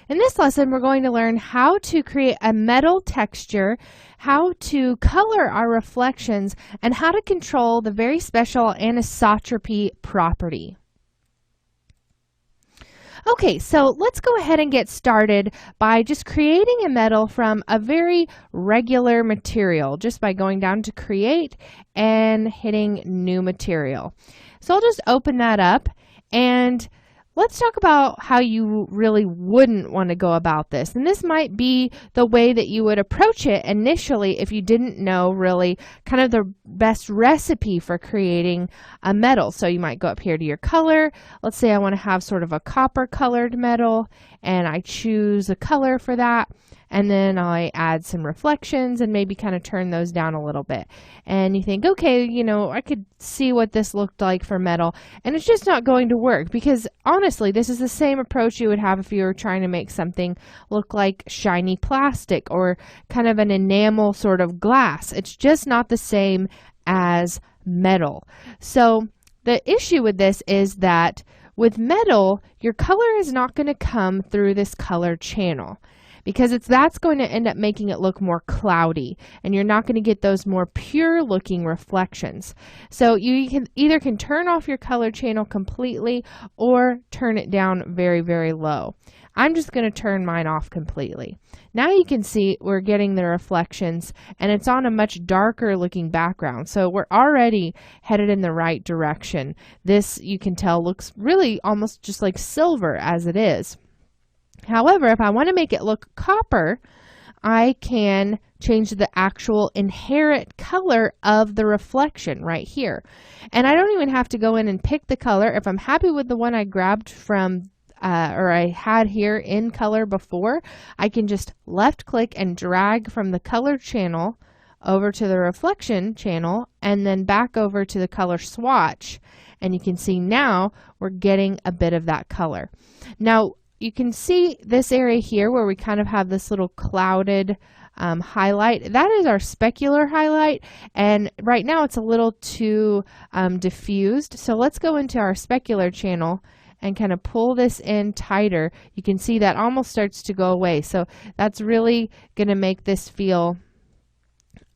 In this lesson, we're going to learn how to create a metal texture, how to color our reflections, and how to control the very special anisotropy property. Okay, so let's go ahead and get started by just creating a metal from a very regular material, just by going down to create and hitting new material. So I'll just open that up, and let's talk about how you really wouldn't want to go about this. And this might be the way that you would approach it initially if you didn't know really kind of the best recipe for creating a metal. So you might go up here to your color. Let's say I want to have sort of a copper colored metal, and I choose a color for that. And then I add some reflections and maybe kind of turn those down a little bit. And you think, okay, you know, I could see what this looked like for metal. And it's just not going to work because honestly, this is the same approach you would have if you were trying to make something look like shiny plastic or kind of an enamel sort of glass. It's just not the same as metal. So the issue with this is that with metal, your color is not going to come through this color channel, because that's going to end up making it look more cloudy, and you're not going to get those more pure looking reflections. So you can turn off your color channel completely or turn it down very, very low. I'm just going to turn mine off completely. Now you can see we're getting the reflections, and it's on a much darker looking background. So we're already headed in the right direction. This, you can tell, looks really almost just like silver as it is. However, if I want to make it look copper, I can change the actual inherent color of the reflection right here. And I don't even have to go in and pick the color. If I'm happy with the one I grabbed from or I had here in color before, I can just left click and drag from the color channel over to the reflection channel and then back over to the color swatch. And you can see now we're getting a bit of that color. Now, you can see this area here where we kind of have this little clouded highlight. That is our specular highlight, and right now it's a little too diffused. So let's go into our specular channel and kind of pull this in tighter. You can see that almost starts to go away. So that's really going to make this feel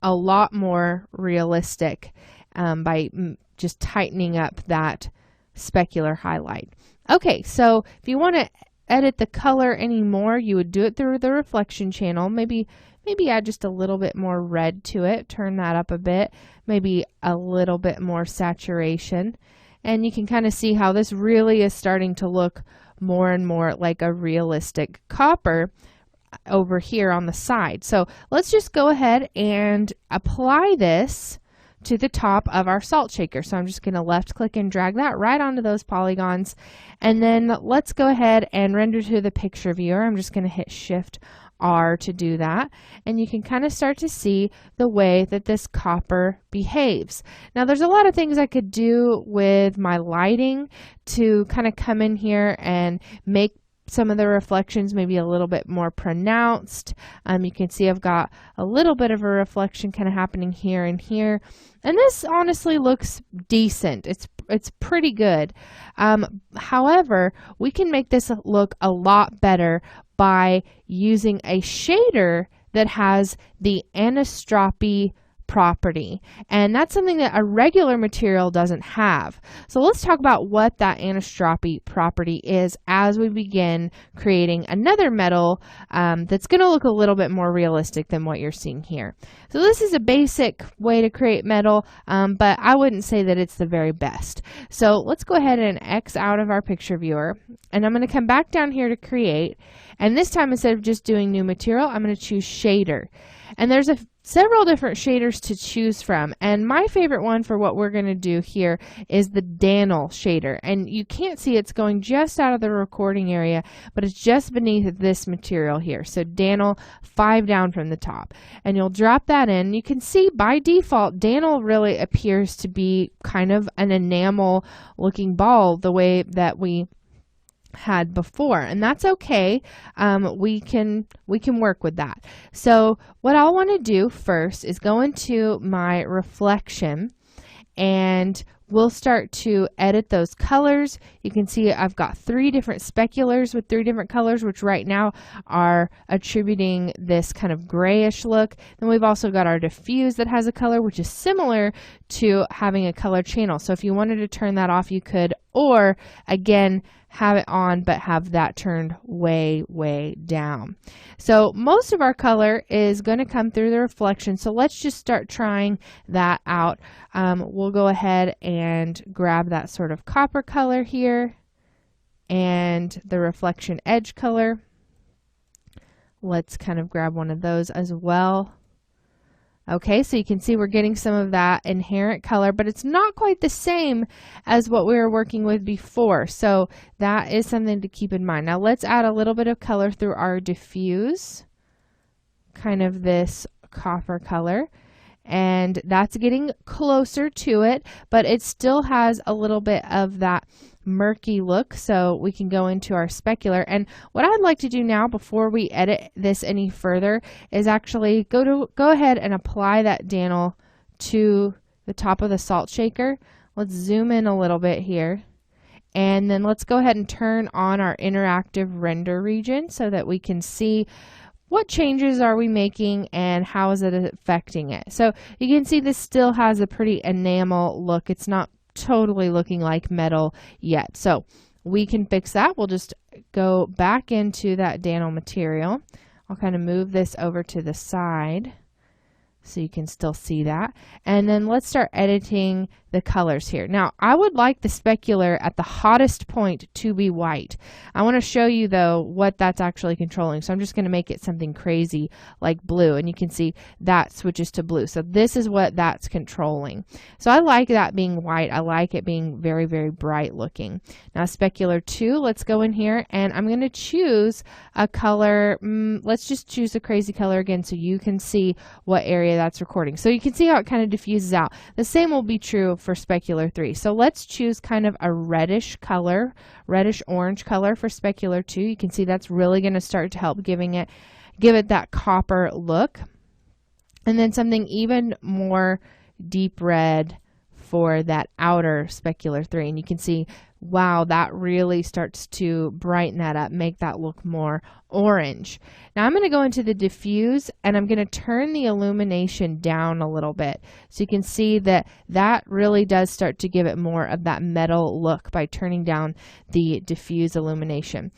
a lot more realistic by just tightening up that specular highlight. Okay, so if you want to edit the color anymore, you would do it through the reflection channel. Maybe add just a little bit more red to it, turn that up a bit, maybe a little bit more saturation. And you can kind of see how this really is starting to look more and more like a realistic copper over here on the side. So let's just go ahead and apply this to the top of our salt shaker. So I'm just going to left click and drag that right onto those polygons. And then let's go ahead and render to the picture viewer. I'm just going to hit Shift R to do that. And you can kind of start to see the way that this copper behaves. Now there's a lot of things I could do with my lighting to kind of come in here and make some of the reflections maybe a little bit more pronounced. You can see I've got a little bit of a reflection kind of happening here and here. And this honestly looks decent. It's pretty good. However, we can make this look a lot better by using a shader that has the anisotropy property, and that's something that a regular material doesn't have. So let's talk about what that anisotropy property is as we begin creating another metal that's going to look a little bit more realistic than what you're seeing here. So this is a basic way to create metal, but I wouldn't say that it's the very best. So let's go ahead and X out of our picture viewer, and I'm going to come back down here to create, and this time instead of just doing new material, I'm going to choose shader. And there's several different shaders to choose from, and my favorite one for what we're going to do here is the Daniel shader. And you can't see it's going just out of the recording area, but it's just beneath this material here. So Daniel 5 down from the top, and you'll drop that in. You can see by default Daniel really appears to be kind of an enamel looking ball the way that we had before, and that's okay. We can work with that. So what I'll want to do first is go into my reflection, and we'll start to edit those colors. You can see I've got 3 different speculars with 3 different colors, which right now are attributing this kind of grayish look. Then we've also got our diffuse that has a color, which is similar to having a color channel. So if you wanted to turn that off, you could, or again, have it on but have that turned way down. So most of our color is going to come through the reflection, so let's just start trying that out. We'll go ahead and grab that sort of copper color here and the reflection edge color. Let's kind of grab one of those as well. Okay, so you can see we're getting some of that inherent color, but it's not quite the same as what we were working with before. So that is something to keep in mind. Now let's add a little bit of color through our diffuse, kind of this copper color. And that's getting closer to it, but it still has a little bit of that murky look, so we can go into our specular. And what I'd like to do now before we edit this any further is actually go ahead and apply that Daniel to the top of the salt shaker. Let's zoom in a little bit here, and then let's go ahead and turn on our interactive render region so that we can see what changes are we making and how is it affecting it. So you can see this still has a pretty enamel look. It's not totally looking like metal yet. So we can fix that. We'll just go back into that Daniel material. I'll kind of move this over to the side so you can still see that. And then let's start editing the colors here. Now, I would like the specular at the hottest point to be white. I want to show you though what that's actually controlling. So I'm just going to make it something crazy like blue, and you can see that switches to blue. So this is what that's controlling. So I like that being white. I like it being very bright looking. Now specular 2, let's go in here and I'm going to choose a color. Let's just choose a crazy color again so you can see what area that's recording. So you can see how it kind of diffuses out. The same will be true for specular 3. So let's choose kind of a reddish color, reddish orange color for specular 2. You can see that's really going to start to help give it that copper look. And then something even more deep red for that outer specular 3. And you can see, wow, that really starts to brighten that up, make that look more orange. Now I'm going to go into the diffuse and I'm going to turn the illumination down a little bit. So you can see that that really does start to give it more of that metal look by turning down the diffuse illumination.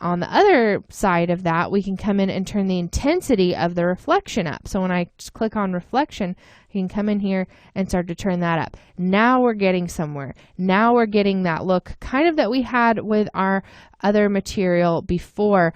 On the other side of that, we can come in and turn the intensity of the reflection up. So when I just click on reflection, you can come in here and start to turn that up. Now we're getting somewhere. Now we're getting that look kind of that we had with our other material before,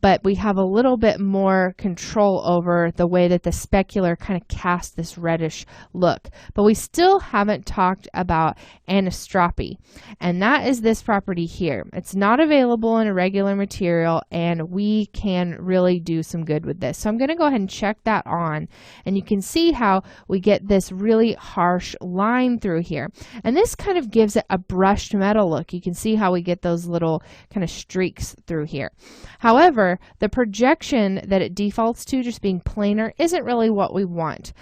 but we have a little bit more control over the way that the specular kind of casts this reddish look. But we still haven't talked about anisotropy, and that is this property here. It's not available in a regular material, and we can really do some good with this. So I'm going to go ahead and check that on, and you can see how we get this really harsh line through here. And this kind of gives it a brushed metal look. You can see how we get those little kind of streaks through here. However, the projection that it defaults to, just being planar, isn't really what we want.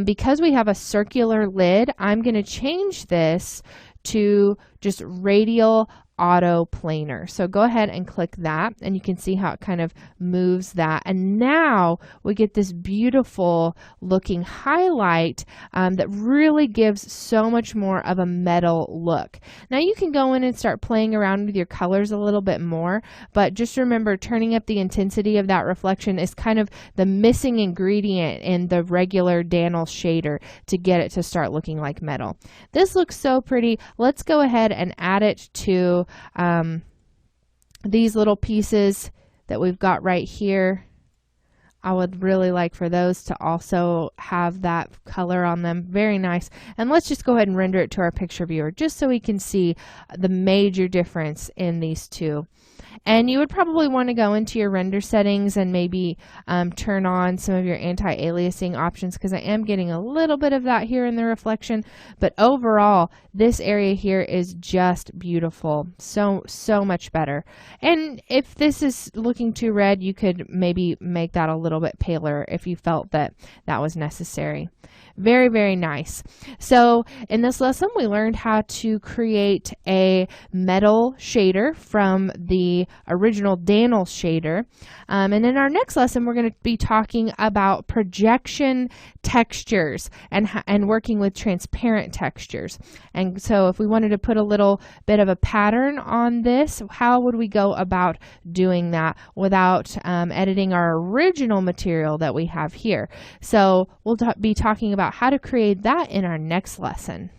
Because we have a circular lid, I'm going to change this to just radial auto planar. So go ahead and click that, and you can see how it kind of moves that. And now we get this beautiful looking highlight that really gives so much more of a metal look. Now you can go in and start playing around with your colors a little bit more, but just remember, turning up the intensity of that reflection is kind of the missing ingredient in the regular Daniel shader to get it to start looking like metal. This looks so pretty. Let's go ahead and add it to these little pieces that we've got right here. I would really like for those to also have that color on them. Very nice. And let's just go ahead and render it to our picture viewer just so we can see the major difference in these two. And you would probably want to go into your render settings and maybe turn on some of your anti-aliasing options, because I am getting a little bit of that here in the reflection. But overall, this area here is just beautiful. So much better. And if this is looking too red, you could maybe make that a little bit paler if you felt that that was necessary. Very, very nice. So in this lesson, we learned how to create a metal shader from the original Daniel shader. And in our next lesson, we're going to be talking about projection textures and working with transparent textures. And so if we wanted to put a little bit of a pattern on this, how would we go about doing that without editing our original material that we have here? So we'll be talking about how to create that in our next lesson.